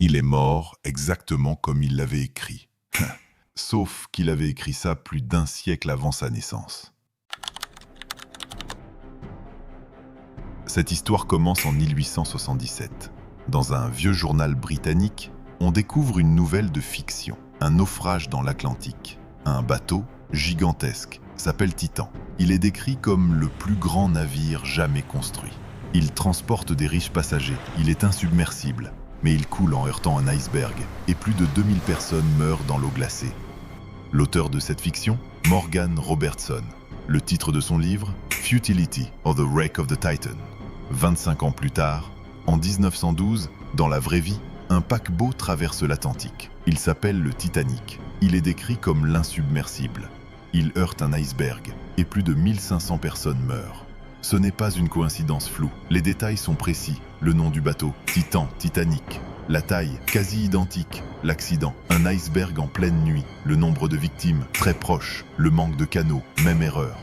Il est mort exactement comme il l'avait écrit. Sauf qu'il avait écrit ça plus d'un siècle avant sa naissance. Cette histoire commence en 1877. Dans un vieux journal britannique, on découvre une nouvelle de fiction. Un naufrage dans l'Atlantique. Un bateau gigantesque s'appelle Titan. Il est décrit comme le plus grand navire jamais construit. Il transporte des riches passagers, il est insubmersible, mais il coule en heurtant un iceberg et plus de 2000 personnes meurent dans l'eau glacée. L'auteur de cette fiction, Morgan Robertson. Le titre de son livre, Futility or the Wreck of the Titan. 25 ans plus tard, en 1912, dans la vraie vie, un paquebot traverse l'Atlantique. Il s'appelle le Titanic. Il est décrit comme l'insubmersible. Il heurte un iceberg et plus de 1500 personnes meurent. Ce n'est pas une coïncidence floue. Les détails sont précis. Le nom du bateau, Titan, Titanic. La taille, quasi identique. L'accident, un iceberg en pleine nuit. Le nombre de victimes, très proche. Le manque de canaux, même erreur.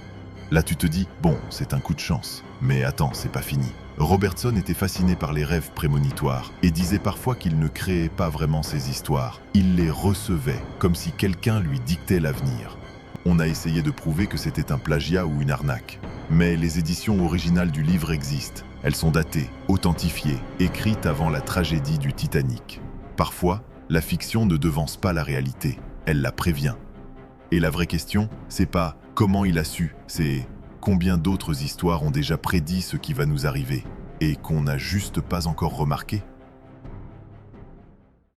Là tu te dis, bon, c'est un coup de chance. Mais attends, c'est pas fini. Robertson était fasciné par les rêves prémonitoires et disait parfois qu'il ne créait pas vraiment ces histoires. Il les recevait, comme si quelqu'un lui dictait l'avenir. On a essayé de prouver que c'était un plagiat ou une arnaque. Mais les éditions originales du livre existent. Elles sont datées, authentifiées, écrites avant la tragédie du Titanic. Parfois, la fiction ne devance pas la réalité, elle la prévient. Et la vraie question, c'est pas comment il a su, c'est combien d'autres histoires ont déjà prédit ce qui va nous arriver et qu'on n'a juste pas encore remarqué.